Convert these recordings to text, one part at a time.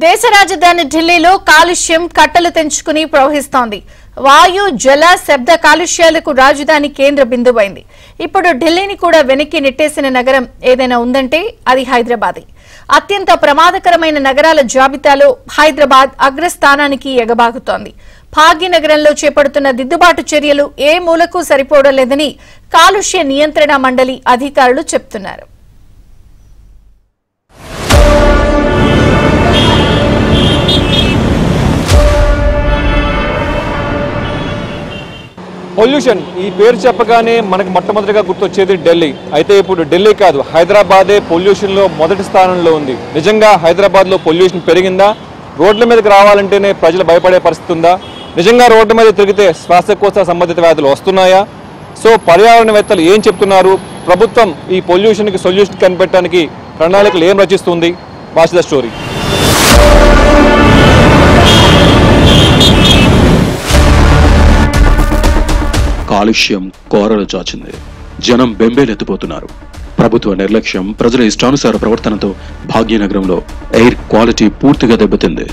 దేశ రాజధాని ఢిల్లీలో కాలుష్యం కట్టలు తెంచుకుని ప్రవహిస్తోంది. వాయు, జల, శబ్ద కాలుష్యాలకు రాజధాని కేంద్ర బిందువైంది. ఇప్పుడు ఢిల్లీని కూడా వెనక్కి నెట్టేసిన నగరం ఏదైనా ఉందంటే అది హైదరాబాదే. అత్యంత ప్రమాదకరమైన నగరాల జాబితాలో హైదరాబాద్ అగ్రస్థానానికి ఎగబాకుతోంది. భాగ్యనగరంలో చేపడుతున్న దిద్దుబాటు చర్యలు ఏ మూలకు సరిపోవడం లేదని కాలుష్య నియంత్రణ మండలి అధికారులు చెబుతున్నారు. పొల్యూషన్ ఈ పేరు చెప్పగానే మనకు మొట్టమొదటిగా గుర్తొచ్చేది ఢిల్లీ. అయితే ఇప్పుడు ఢిల్లీ కాదు, హైదరాబాదే పొల్యూషన్లో మొదటి స్థానంలో ఉంది. నిజంగా హైదరాబాద్లో పొల్యూషన్ పెరిగిందా? రోడ్ల మీదకి రావాలంటేనే ప్రజలు భయపడే పరిస్థితి ఉందా? నిజంగా రోడ్ల మీద తిరిగితే శ్వాసకోశ సంబంధిత వ్యాధులు వస్తున్నాయా? సో పర్యావరణవేత్తలు ఏం చెప్తున్నారు? ప్రభుత్వం ఈ పొల్యూషన్కి సొల్యూషన్ కనిపెట్టడానికి ప్రణాళికలు ఏం రచిస్తుంది? Watch the story. కాలుష్యం కోరలు చాచింది. జనం బెంబేలెత్తిపోతున్నారు. ప్రభుత్వ నిర్లక్ష్యం, ప్రజల ఇష్టానుసార ప్రవర్తనతో భాగ్యనగరంలో ఎయిర్ క్వాలిటీ పూర్తిగా దెబ్బతింది.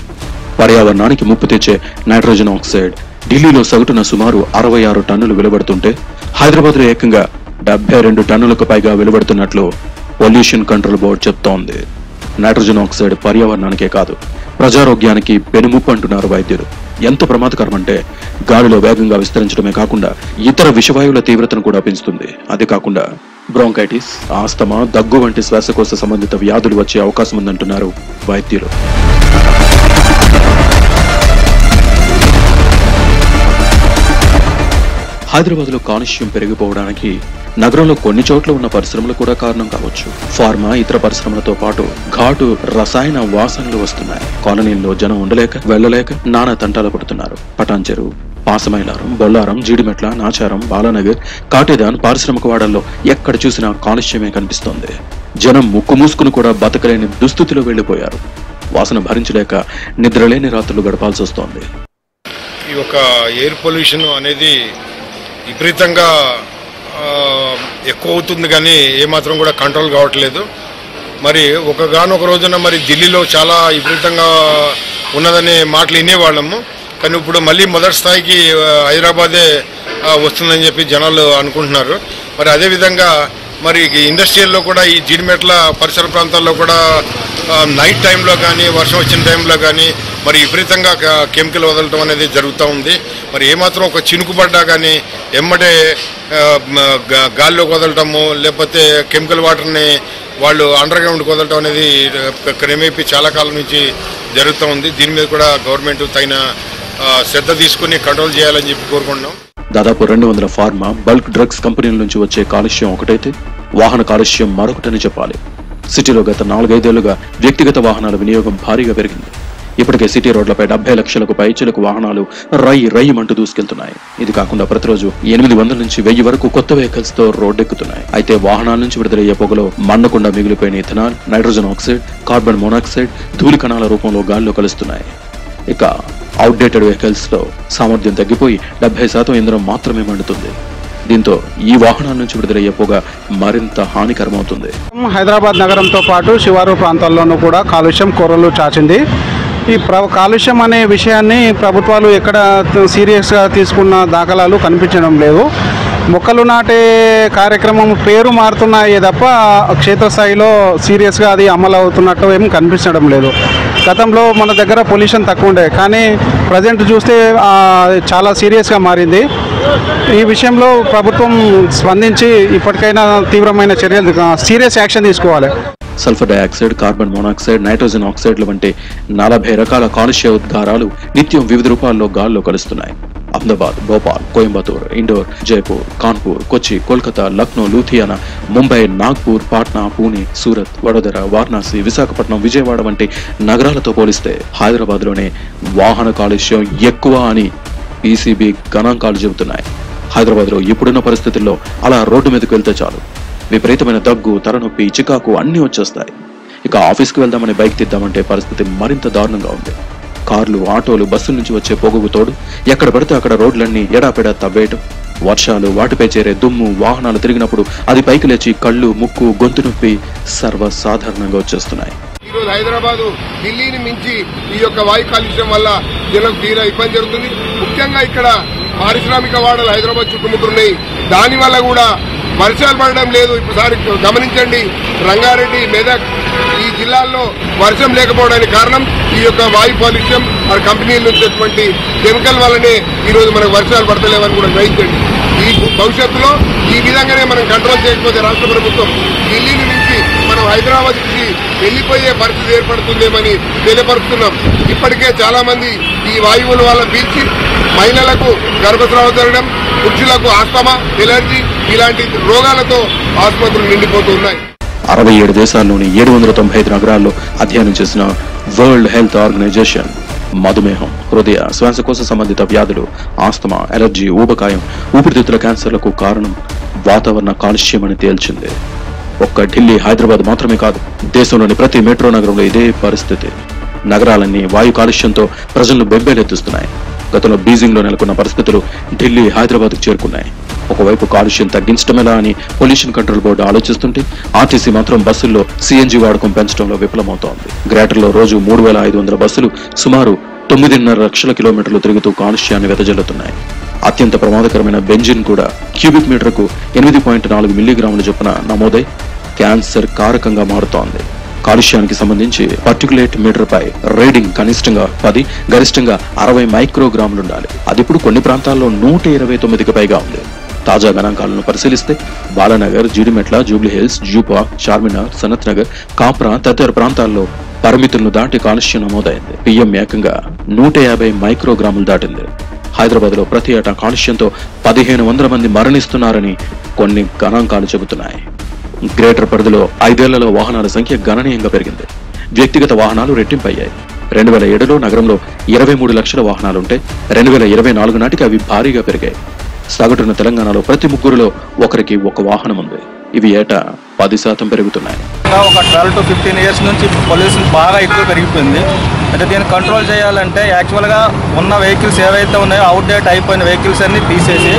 పర్యావరణానికి ముప్పు తెచ్చే నైట్రోజన్ ఆక్సైడ్ ఢిల్లీలో సగటున సుమారు 66 టన్నులు వెలువడుతుంటే హైదరాబాద్లో ఏకంగా 72 టన్నులకు పైగా వెలువడుతున్నట్లు పొల్యూషన్ కంట్రోల్ బోర్డు చెప్తోంది. నైట్రోజన్ ఆక్సైడ్ పర్యావరణానికే కాదు, ప్రజారోగ్యానికి పెనుముప్పు అంటున్నారు వైద్యులు. ఎంత ప్రమాదకరం అంటే గాలిలో వేగంగా విస్తరించడమే కాకుండా ఇతర విషవాయువుల తీవ్రతను కూడా పెంచుతుంది. అదే కాకుండా బ్రోంకైటిస్, ఆస్తమా, దగ్గు వంటి శ్వాసకోశ సంబంధిత వ్యాధులు వచ్చే అవకాశం ఉందంటున్నారు వైద్యులు. హైదరాబాద్లో కాలుష్యం పెరిగిపోవడానికి నగరంలో కొన్ని చోట్ల ఉన్న పరిశ్రమలు కూడా కారణం కావచ్చు. ఫార్మా, ఇతర పరిశ్రమలతో పాటు ఘాటు రసాయన వాసనలు వస్తున్నాయి. కాలనీల్లో జనం ఉండలేక వెళ్లలేక నానా తంటాలు పడుతున్నారు. పటాన్చెరు, పాసమైలారం, బొల్లారం, జీడిమెట్ల, నాచారం, బాలానగర్, కాటేదాన్ పారిశ్రామిక వాడల్లో ఎక్కడ చూసినా కాలుష్యమే కనిపిస్తోంది. జనం ముక్కు మూసుకుని కూడా బతకలేని దుస్థితిలో వెళ్లిపోయారు. వాసన భరించలేక నిద్రలేని రాత్రులు గడపాల్సి వస్తోంది. ఈ యొక్క ఎయిర్ పొల్యూషన్ అనేది విపరీతంగా ఎక్కువ అవుతుంది, కానీ ఏమాత్రం కూడా కంట్రోల్ కావట్లేదు. మరి ఒకగానొక రోజున మరి ఢిల్లీలో చాలా విపరీతంగా ఉన్నదనే మాటలు వినేవాళ్ళము. కానీ ఇప్పుడు మళ్ళీ మొదటి స్థాయికి హైదరాబాదే వస్తుందని చెప్పి జనాలు అనుకుంటున్నారు. మరి అదేవిధంగా మరి ఇండస్ట్రియల్లో కూడా ఈ జీడిమెట్ల పరిసర ప్రాంతాల్లో కూడా నైట్ టైంలో కానీ వర్షం వచ్చిన టైంలో కానీ మరి విపరీతంగా కెమికల్ వదలటం అనేది జరుగుతూ ఉంది. మరి ఏమాత్రం ఒక చినుకు పడ్డా కానీ ఎమ్మటే గాల్లోకి వదలటము, లేకపోతే కెమికల్ వాటర్ని వాళ్ళు అండర్ గ్రౌండ్కి వదలటం అనేది క్రమేపీ చాలా కాలం నుంచి జరుగుతూ ఉంది. దీని మీద కూడా గవర్నమెంట్ తగిన శ్రద్ధ తీసుకుని కంట్రోల్ చేయాలని చెప్పి కోరుకుంటున్నాం. దాదాపు 200 ఫార్మా, బల్క్ డ్రగ్స్ కంపెనీల నుంచి వచ్చే కాలుష్యం ఒకటైతే వాహన కాలుష్యం మరొకటని చెప్పాలి. సిటీలో గత 4-5 ఏళ్లుగా వ్యక్తిగత వాహనాల వినియోగం భారీగా పెరిగింది. ఇప్పటికే సిటీ రోడ్లపై 70 లక్షలకు పైచిలకు వాహనాలు రయ్యమంటూ దూసుకెళ్తున్నాయి. ఇది కాకుండా ప్రతిరోజు 800 నుంచి 1000 వరకు కొత్త వెహికల్స్ తో రోడ్డెక్కుతున్నాయి. అయితే వాహనాల నుంచి విడుదలయ్యే పొగలో మండకుండా మిగిలిపోయిన ethanol, nitrogen oxide, carbon monoxide ధూళి కణాల రూపంలో గాల్లో కలుస్తున్నాయి. ఇక అవుట్డేటెడ్ వెహికల్స్ లో సామర్థ్యం తగ్గిపోయి 70% ఇంధనం మాత్రమే మండుతుంది. దీంతో ఈ వాహనాల నుంచి విడుదలయ్యే పొగ మరింత హానికరమవుతుంది. హైదరాబాద్ నగరంతో పాటు శివారు ప్రాంతాల్లోనూ కూడా కాలుష్యం కోరలు చాచింది. ఈ కాలుష్యం అనే విషయాన్ని ప్రభుత్వాలు ఎక్కడ సీరియస్గా తీసుకున్న దాఖలాలు కనిపించడం లేదు. మొక్కలు నాటే కార్యక్రమం పేరు మారుతున్నాయే తప్ప క్షేత్రస్థాయిలో సీరియస్గా అది అమలు అవుతున్నట్టు ఏం కనిపించడం లేదు. గతంలో మన దగ్గర పొల్యూషన్ తక్కువ ఉండే, కానీ ప్రజెంట్ చూస్తే చాలా సీరియస్గా మారింది. ఈ విషయంలో ప్రభుత్వం స్పందించి ఇప్పటికైనా తీవ్రమైన చర్యలు, సీరియస్ యాక్షన్ తీసుకోవాలి. Sulphur dioxide, carbon monoxide, nitrogen ఆక్సైడ్ల వంటి 40 రకాల కాలుష్య ఉద్గారాలు నిత్యం వివిధ రూపాల్లో గాల్లో కలుస్తున్నాయి. అహ్మదాబాద్, భోపాల్, కోయంబత్తూర్, ఇండోర్, జైపూర్, కాన్పూర్, కొచ్చి, కోల్కతా, లక్నో, లూథియానా, ముంబై, నాగ్పూర్, పాట్నా, పూణే, సూరత్, వడోదర, వారణాసి, విశాఖపట్నం, విజయవాడ వంటి నగరాలతో పోలిస్తే హైదరాబాద్లోనే వాహన కాలుష్యం ఎక్కువ అని పీసీబీ గణాంకాలు చెబుతున్నాయి. హైదరాబాద్లో ఇప్పుడున్న పరిస్థితుల్లో అలా రోడ్డు మీదకు వెళ్తే చాలు విపరీతమైన దగ్గు, తలనొప్పి, చికాకు అన్నీ వచ్చేస్తాయి. ఇక ఆఫీస్కి వెళ్దామని బైక్ తీద్దామంటే పరిస్థితి మరింత దారుణంగా ఉంది. కార్లు, ఆటోలు, బస్సుల నుంచి వచ్చే పొగకు తోడు ఎక్కడ పడితే అక్కడ రోడ్లన్నీ ఎడాపెడా తవ్వేయటం, వర్షాలు, వాటిపై చేరే దుమ్ము, వాహనాలు తిరిగినప్పుడు అది పైకి లేచి కళ్ళు, ముక్కు, గొంతు నొప్పి సర్వసాధారణంగా వచ్చేస్తున్నాయి. ఈరోజు హైదరాబాద్ ఢిల్లీని మించి ఈ యొక్క వాయు కాలుష్యం వల్ల జనం తీవ్ర ఇబ్బంది జరుగుతుంది. ముఖ్యంగా ఇక్కడ పారిశ్రామిక వాడలు హైదరాబాద్ చుట్టుముట్టున్నాయి. దానివల్ల కూడా వర్షాలు పడడం లేదు. ఇప్పుడు గమనించండి, రంగారెడ్డి, మెదక్ ఈ జిల్లాల్లో వర్షం లేకపోవడానికి కారణం ఈ యొక్క వాయు కాలుష్యం, ఆ కంపెనీల నుంచి వచ్చేటువంటి కెమికల్ వల్లనే ఈరోజు మనకు వర్షాలు పడతలేవని కూడా గ్రహించండి. ఈ భవిష్యత్తులో ఈ విధంగానే మనం కంట్రోల్ చేయకపోతే రాష్ట్ర ప్రభుత్వం ఢిల్లీ నుంచి మనం హైదరాబాద్ నుంచి వెళ్లిపోయే పరిస్థితి ఏర్పడుతుందేమని తెలియపరుస్తున్నాం. ఇప్పటికే చాలా మంది ఈ వాయువుల వల్ల పీల్చి మహిళలకు గర్భస్రావం జరగడం, పురుషులకు ఆస్తమా, ఎలర్జీ ఇలాంటి రోగాలతో ఆసుపత్రులు నిండిపోతున్నాయి. 67 దేశాల్లోని 795 నగరాల్లో అధ్యయనం చేసిన వరల్డ్ హెల్త్ ఆర్గనైజేషన్ మధుమేహం, హృదయ, శ్వాసకోశ సంబంధిత వ్యాధులు, ఆస్తమా, ఎలర్జీ, ఊబకాయం, ఊపిరితిత్తుల క్యాన్సర్లకు కారణం వాతావరణ కాలుష్యం అని తేల్చింది. ఒక్క ఢిల్లీ, హైదరాబాద్ మాత్రమే కాదు, దేశంలోని ప్రతి మెట్రో నగరంలో ఇదే పరిస్థితి. నగరాలన్నీ వాయు కాలుష్యంతో ప్రజలను బెంబేలెత్తిస్తున్నాయి. గతంలో బీజింగ్ లో నెలకొన్న పరిస్థితులు ఢిల్లీ, హైదరాబాద్ కు చేరుకున్నాయి. ఒకవైపు కాలుష్యం తగ్గించడమేలా అని పొల్యూషన్ కంట్రోల్ బోర్డు ఆలోచిస్తుంటే ఆర్టీసీ మాత్రం బస్సుల్లో సీఎన్జీ వాడకం పెంచడంలో విఫలమవుతోంది. గ్రేటర్ లో రోజు 3,500 బస్సులు సుమారు 9.5 లక్షల కిలోమీటర్లు తిరుగుతూ కాలుష్యాన్ని వెదజల్లుతున్నాయి. అత్యంత ప్రమాదకరమైన బెంజిన్ కూడా క్యూబిక్ మీటర్కు 8.4 మిల్లీగ్రాముల చొప్పున నమోదై క్యాన్సర్ కారకంగా మారుతోంది. కాలుష్యానికి సంబంధించి పర్టికులేట్ మీటర్ పై రీడింగ్ కనిష్టంగా 10, గరిష్టంగా 60 మైక్రోగ్రాములుండాలి. అది ఇప్పుడు కొన్ని ప్రాంతాల్లో 129కి పైగా ఉంది. తాజా గణాంకాలను పరిశీలిస్తే బాలానగర్, జీడిమెట్ల, జూబ్లీహిల్స్, జూపాక్, చార్మినార్, సనత్ నగర్, కాప్రా తదితర ప్రాంతాల్లో పరిమితులను దాటి కాలుష్యం నమోదైంది. పిఎం ఏకంగా 150 మైక్రోగ్రాములు దాటింది. హైదరాబాద్ లో ప్రతి ఏటా కాలుష్యంతో 1,500 మంది మరణిస్తున్నారని కొన్ని గణాంకాలు చెబుతున్నాయి. గ్రేటర్ పరిధిలో 5 ఏళ్లలో వాహనాల సంఖ్య గణనీయంగా పెరిగింది. వ్యక్తిగత వాహనాలు రెట్టింపయ్యాయి. 2007లో నగరంలో 23 లక్షల వాహనాలుంటే 2024 నాటికి అవి భారీగా పెరిగాయి. సగటున తెలంగాణలో ప్రతి 3 ఒకరికి ఒక వాహనం ఉంది. ఇవి ఏటా 10% పెరుగుతున్నాయి. ఒక 12 to 15 ఇయర్స్ నుంచి పొల్యూషన్ బాగా ఎక్కువ పెరిగిపోయింది. అంటే దీన్ని కంట్రోల్ చేయాలంటే యాక్చువల్గా ఉన్న వెహికల్స్ ఏవైతే ఉన్నాయో అవుట్డేట్ అయిపోయిన వెహికల్స్ అన్ని తీసేసి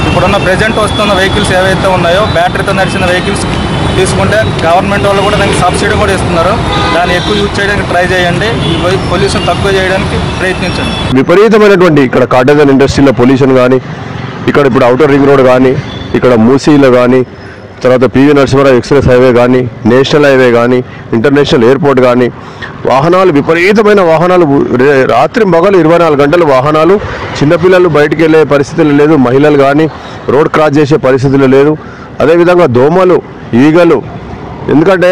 ఇప్పుడున్న ప్రెజెంట్ వస్తున్న వెహికల్స్ ఏవైతే ఉన్నాయో బ్యాటరీతో నడిచిన వెహికల్స్ తీసుకుంటే గవర్నమెంట్ వాళ్ళు కూడా దానికి సబ్సిడీ కూడా ఇస్తున్నారు. దాన్ని ఎక్కువ యూజ్ చేయడానికి ట్రై చేయండి. ఈ పొల్యూషన్ తక్కువ చేయడానికి ప్రయత్నించండి. విపరీతమైనటువంటి ఇక్కడ కాటేజన్ ఇండస్ట్రీలో పొల్యూషన్ కానీ, ఇక్కడ ఇప్పుడు ఔటర్ రింగ్ రోడ్ కానీ, ఇక్కడ మూసీలో కానీ, తర్వాత పివి నరసింహారావు ఎక్స్ప్రెస్ హైవే కానీ, నేషనల్ హైవే కానీ, ఇంటర్నేషనల్ ఎయిర్పోర్ట్ కానీ, వాహనాలు విపరీతమైన వాహనాలు, రాత్రి పగలు 24 గంటలు వాహనాలు. చిన్నపిల్లలు బయటికి వెళ్ళే పరిస్థితులు లేదు, మహిళలు కానీ రోడ్ క్రాస్ చేసే పరిస్థితులు లేదు. అదేవిధంగా దోమలు, ఈగలు. ఎందుకంటే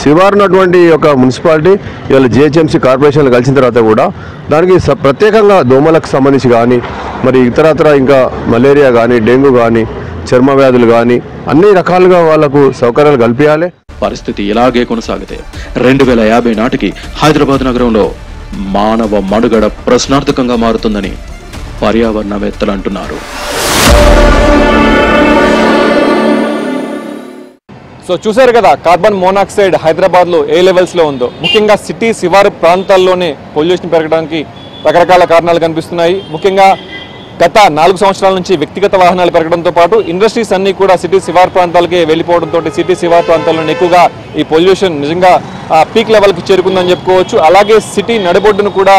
శివారున్నటువంటి ఒక మున్సిపాలిటీ ఇవాళ జిహెచ్ఎంసీ కార్పొరేషన్లు కలిసిన తర్వాత కూడా దానికి ప్రత్యేకంగా దోమలకు సంబంధించి కానీ, మరి ఇతరత్ర ఇంకా మలేరియా కానీ, డెంగ్యూ కానీ, చర్మ వ్యాధులు కానీ అన్ని రకాలుగా వాళ్లకు సౌకర్యాలు కల్పించాలి. పరిస్థితి ఇలాగే కొనసాగితే 2050 నాటికి హైదరాబాద్ నగరంలో మానవ మనుగడ ప్రశ్నార్థకంగా మారుతుందని పర్యావరణవేత్తలు అంటున్నారు. సో చూశారు కదా, కార్బన్ మోనాక్సైడ్ హైదరాబాద్ లో ఏ లెవెల్స్ లో ఉందో. ముఖ్యంగా సిటీ శివారు ప్రాంతాల్లోనే పొల్యూషన్ పెరగడానికి రకరకాల కారణాలు కనిపిస్తున్నాయి. ముఖ్యంగా గత 4 సంవత్సరాల నుంచి వ్యక్తిగత వాహనాలు పెరగడంతో పాటు ఇండస్ట్రీస్ అన్ని కూడా సిటీ శివారు ప్రాంతాలకే వెళ్ళిపోవడంతో సిటీ శివారు ప్రాంతాల్లో ఎక్కువగా ఈ పొల్యూషన్ నిజంగా పీక్ లెవెల్కి చేరుకుందని చెప్పుకోవచ్చు. అలాగే సిటీ నడిబొడ్డును కూడా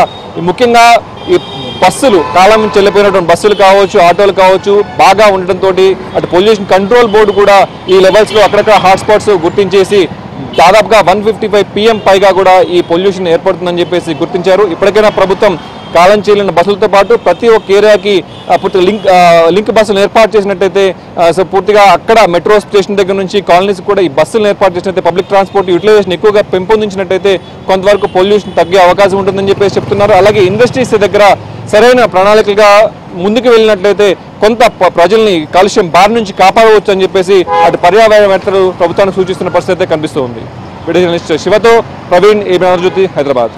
ముఖ్యంగా ఈ బస్సులు, కాలం నుంచి వెళ్ళిపోయినటువంటి బస్సులు కావచ్చు, ఆటోలు కావచ్చు బాగా ఉండటంతో అటు పొల్యూషన్ కంట్రోల్ బోర్డు కూడా ఈ లెవెల్స్లో అక్కడక్కడ హాట్స్పాట్స్ గుర్తించేసి దాదాపుగా 155 PM పైగా కూడా ఈ పొల్యూషన్ ఏర్పడుతుందని చెప్పేసి గుర్తించారు. ఇప్పటికైనా ప్రభుత్వం కాలం చేయలేని బస్సులతో పాటు ప్రతి ఒక్క ఏరియాకి లింక్ బస్సులు ఏర్పాటు చేసినట్టయితే సో పూర్తిగా అక్కడ మెట్రో స్టేషన్ దగ్గర నుంచి కాలనీస్ కూడా ఈ బస్సులను ఏర్పాటు చేసినట్లయితే పబ్లిక్ ట్రాన్స్పోర్ట్ యూటిలైజేషన్ ఎక్కువగా పెంపొందించినట్టయితే కొంతవరకు పొల్యూషన్ తగ్గే అవకాశం ఉంటుందని చెప్పేసి చెప్తున్నారు. అలాగే ఇండస్ట్రీస్ దగ్గర సరైన ప్రణాళికగా ముందుకు వెళ్ళినట్లయితే కొంత ప్రజల్ని కాలుష్యం బారి నుంచి కాపాడవచ్చు అని చెప్పేసి అటు పర్యావరణవేత్తలు ప్రభుత్వానికి సూచిస్తున్న పరిస్థితి అయితే కనిపిస్తూ ఉంది. వీడియో జర్నలిస్ట్ శివతో ప్రవీణ్, ABN ఆంధ్రజ్యోతి, హైదరాబాద్.